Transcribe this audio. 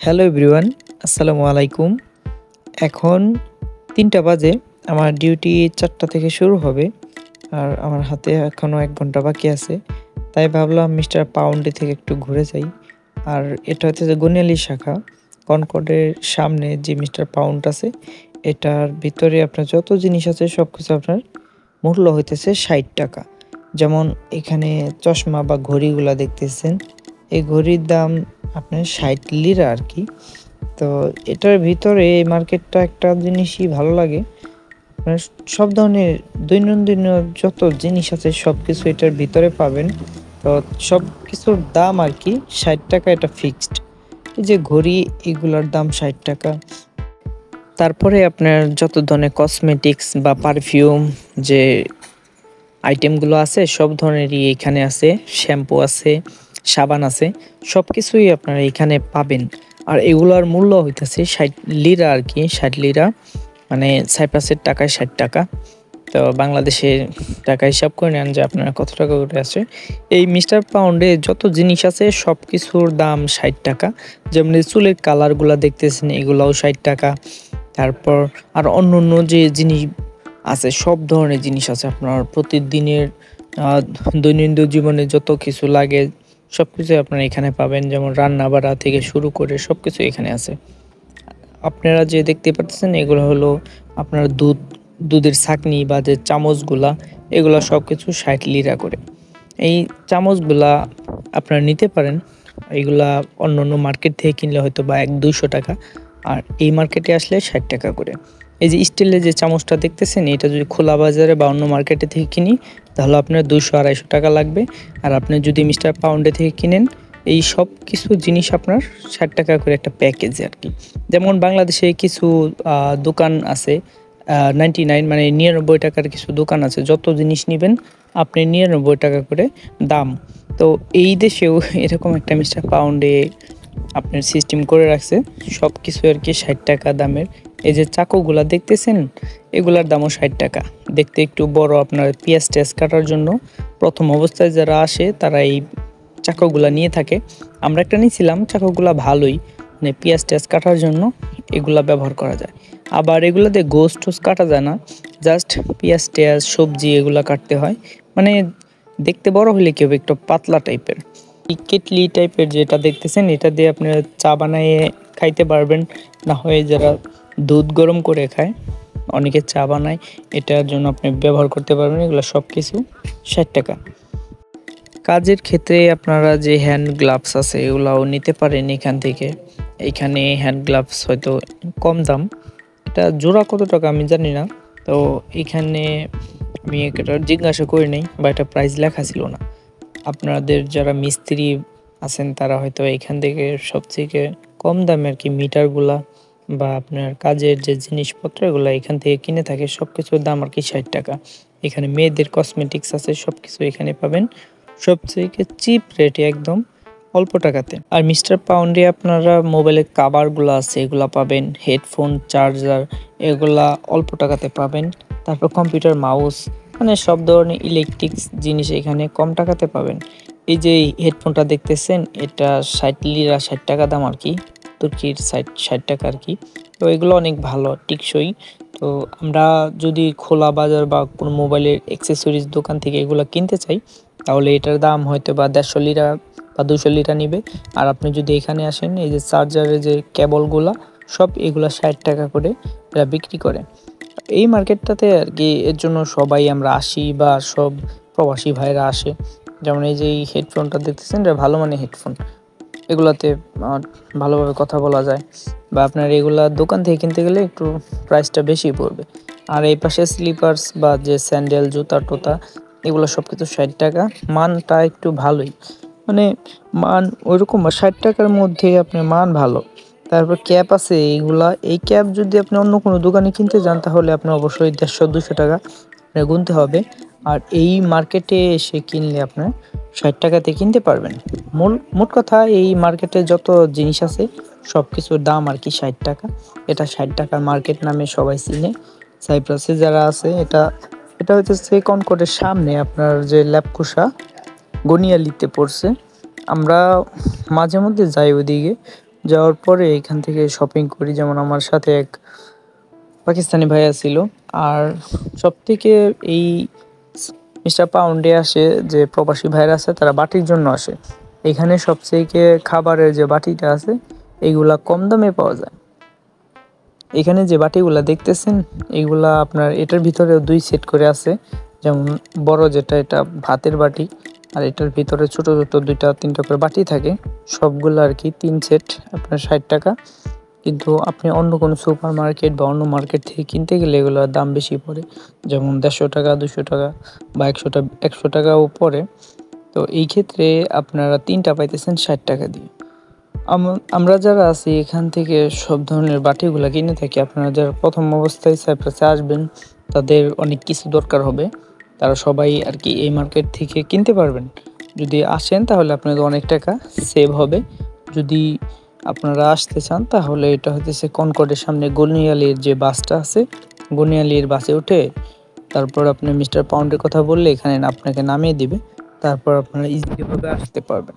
Hello everyone, আসসালামু আলাইকুম। এখন ৩টা বাজে। আমার ডিউটি ৪টা থেকে শুরু হবে। আর আমার হাতে এখনও ১ ঘন্টা বাকি আছে। তাই ভাবলাম মিস্টার পাউন্ডে থেকে একটু ঘুরে যাই। আর এটা হচ্ছে যে গনিয়ালী শাখা। কনকর্ডের সামনে যে মিস্টার পাউন্ড আছে, এটার ভিতরে আপনার যত জিনিস আছে সবকিছু আপনার মূল্য হইতেছে ৳৬০। যেমন এখানে চশমা বা ঘড়িগুলা দেখতেছেন, এই ঘড়ির দাম আপনার ৳৬০ আরকি। তো এটার ভিতরে এই মার্কেটটা একটা জিনিসই ভালো লাগে। আপনার সব ধরনের দৈনন্দিন যত জিনিস আছে সবকিছু এটার ভিতরে পাবেন। তো সবকিছুর দাম আরকি ৳৬০, এটা ফিক্সড। এই যে ঘড়ি, এগুলার দাম ৳৬০। তারপরে আপনার যত ধরনের কসমেটিক্স বা পারফিউম যে আইটেমগুলো আছে সব ধরনেরই এখানে আছে। শ্যাম্পু আছে, সাবান আছে, সবকিছুই আপনারা এখানে পাবেন। আর এগুলার মূল্য হইতেছে ৳৬০ আরকি, ৳৬০, মানে সাইপ্রাসের টাকায় ৳৬০। তো বাংলাদেশের টাকা হিসাব করে নেন যে আপনার কত টাকা করে আছে। এই মিস্টার পাউন্ডে যত জিনিস আছে সবকিছুর দাম ৳৬০। যেমন এই চুলের কালারগুলা দেখতেছেন, এগুলাও ৳৬০। তারপর আর অন্যান্য যে জিনিস আছে, সব ধরনের জিনিস আছে আপনার প্রতিদিনের আ দৈনন্দিন জীবনে যত কিছু লাগে সবকিছুই আপনারা এখানে পাবেন। যেমন রান্না-বাড়া থেকে শুরু করে সবকিছু এখানে আছে। আপনারা যে দেখতে পাচ্ছেন এগুলো হলো আপনার দুধের ছাঁকনি বা যে চামচগুলা, এগুলা সবকিছু ৳৬০ করে। এই চামচগুলা আপনারা নিতে পারেন। এগুলা অন্যান্য মার্কেট থেকে কিনলে হয়তোবা ৳১00-৳200, আর এই মার্কেটে আসলে ৳৬০ করে। এই যে স্টিলের যে চামচটা দেখতেছেন, এটা যদি খোলা বাজারে বা অন্য মার্কেটে থেকে কিনি তাহলে আপনার ৳২০০-৳২৫০ লাগবে। আর আপনি যদি মিস্টার পাউন্ডে থেকে কিনেন, এই সব কিছু জিনিস আপনার ৳৬০ করে একটা প্যাকেজে আরকি। যেমন বাংলাদেশে কিছু দোকান আছে, 99 মানে ৳৯৯ কিছু দোকান আছে। যত জিনিস নিবেন আপনি ৳৯৯ করে দাম। তো এই দেশেও এরকম একটা মিস্টার পাউন্ডে আপনার সিস্টেম করে রাখছে। সবকিছু আরকি ৳৬০ দামের। এই যে চাকুগুলা দেখতেছেন, এগুলার দামও ৳৬০। দেখতে একটু বড়, আপনার পেঁয়াজ-টেয়াজ কাটার জন্য ১ম অবস্থায় যারা আসে তারা এই চাকুগুলা নিয়ে থাকে। আমরা একটা নিছিলাম, চাকুগুলা ভালোই। মানে পেঁয়াজ-টেয়াজ কাটার জন্য এগুলা ব্যবহার করা যায়। আবার এগুলা দিয়ে গোশত-টোস্ট কাটা যায় না। জাস্ট পেঁয়াজ-টেয়াজ, সবজি এগুলা কাটতে হয়। মানে দেখতে বড় হলে কি হবে, একটু পাতলা টাইপের। এই কেটলি টাইপের যেটা দেখতেছেন, এটা দিয়ে আপনারা চা বানাইয়ে খাইতে পারবেন। না হয় যারা দুধ গরম করে খায়, অনেকে চা বানায়, এটার জন্য আপনি ব্যবহার করতে পারবেন। এগুলো সবকিছু ৳৬০। কাজের ক্ষেত্রে আপনারা যে হ্যান্ড গ্লাভস আছে এগুলাও নিতে পারেন এখান থেকে। এইখানে হ্যান্ড গ্লাভস হয়তো কম দাম। এটা জোড়া কত টাকা আমি জানি না। তো এইখানে আমি এটা জিজ্ঞাসা করি নাই বা এটা প্রাইস লেখা ছিল না। আপনাদের যারা মিস্ত্রি আছেন তারা হয়তো এখান থেকে সবথেকে কম দামে আরকি মিটারগুলা বা আপনার কাজের যে জিনিসপত্র এগুলা এখান থেকে কিনে থাকে। সবকিছুর দাম আরকি ৳৬০। এখানে মেয়েদের কসমেটিক্স আছে, সবকিছু এখানে পাবেন সবথেকে চিপ রেটে, একদম অল্প টাকাতে। আর মিস্টার পাউন্ডে আপনারা মোবাইলের কাভারগুলো আছে এগুলা পাবেন, হেডফোন, চার্জার এগুলা অল্প টাকাতে পাবেন। তারপর কম্পিউটার, মাউস, মানে সব ধরনের ইলেকট্রিক্স জিনিস এখানে কম টাকাতে পাবেন। এই যে হেডফোনটা দেখতেছেন, এটা ৳৬০, ৳৬০ দাম আরকি। তুর্কির ৳৬০ আরকি। তো এগুলো অনেক ভালো, টিকসই। তো আমরা যদি খোলা বাজার বা কোনো মোবাইলের অ্যাক্সেসরিজ দোকান থেকে এগুলা কিনতে চাই, তাহলে এটার দাম হয়তোবা ৳১৫০ বা ৳২০০ নিবে। আর আপনি যদি এখানে আসেন, এই যে চার্জারের যে কেবলগুলা, সব এগুলা ৳৬০ করে এরা বিক্রি করে। এই মার্কেটটাতে আরকি এর জন্য সবাই আমরা আসি বা সব প্রবাসী ভাইরা আসে। যেমন এই যে এই হেডফোনটা দেখতেছেন, এটা ভালো মানের হেডফোন। এগুলাতে আ ভালোভাবে কথা বলা যায়, বা আপনার এগুলা দোকান থেকে কিনতে গেলে একটু প্রাইসটা বেশি পড়বে। আর এই পাশে স্লিপার্স বা যে স্যান্ডেল, জুতা-টুতা এগুলো সবকিছু ৳৬০। মানটা একটু ভালোই। মানে মান ঐরকম ৳৬০ র মধ্যে আপনার মান ভালো। তারপর ক্যাপ আছে এইগুলা, এই ক্যাপ যদি আপনি অন্য কোনো দোকানে কিনতে যান তাহলে আপনার অবশ্যই ৳১৫০-৳২০০ গুনতে হবে। আর এই মার্কেটে এসে কিনলে আপনার ৳৬০ তে কিনতে পারবেন। মোট কথা এই মার্কেটে যত জিনিস আছে সবকিছুর দাম আরকি ৳৬০। এটা ৳৬০ মার্কেট নামে সবাই চিনে। সাইপ্রাসে যারা আছে, এটা হইতেছে কনকর্ডের সামনে আপনার যে ল্যাবকুশা গনিয়ালিতে পড়ছে। আমরা মাঝে মধ্যে যাই ওদিকে। যাওয়ার পরে এখান থেকে শপিং করি। যেমন আমার সাথে এক পাকিস্তানি ভাইয়া ছিল। আর সবথেকে এই মিস্টার পাউন্ডে আসে যে প্রবাসী ভাইরা আছে তারা বাটির জন্য আসে। এখানে সবথেকে খাবারের যে বাটিটা আছে এইগুলা কম দামে পাওয়া যায়। এখানে যে বাটিগুলা দেখতেছেন এইগুলা আপনার এটার ভিতরে 2 সেট করে আছে। যেমন বড় যেটা এটা ভাতের বাটি, আর এটার ভিতরে ছোট ছোট 2টা 3টা করে বাটি থাকে। সবগুলো আর কি 3 সেট আপনার 60 টাকা। কিন্তু আপনি অন্য কোনো সুপার মার্কেট বা অন্য মার্কেট থেকে কিনতে গেলে এগুলোর দাম বেশি পড়ে। যেমন 150 টাকা, 200 টাকা বা 100 টাকাও পড়ে। তো এই ক্ষেত্রে আপনারা 3টা পাইতেছেন 60 টাকা দিয়ে। আমরা যারা আছি এখান থেকে সব ধরনের বাটিগুলা কিনে থাকি। আপনারা যারা প্রথম অবস্থায় সাইপ্রাসে আসবেন তাদের অনেক কিছু দরকার হবে। তারা সবাই আর কি এই মার্কেট থেকে কিনতে পারবেন। যদি আসেন তাহলে আপনাদের অনেক টাকা সেভ হবে। যদি আপনারা আসতে চান তাহলে এটা হইতেছে কনকর্ডের সামনে গনিয়ালির যে বাসটা আছে, গনিয়ালির বাসে উঠে তারপর আপনি মিস্টার পাউন্ডের কথা বললে এখানে আপনাকে নামিয়ে দিবে। তারপর আপনারা ইজিলি ভাবে আসতে পারবেন।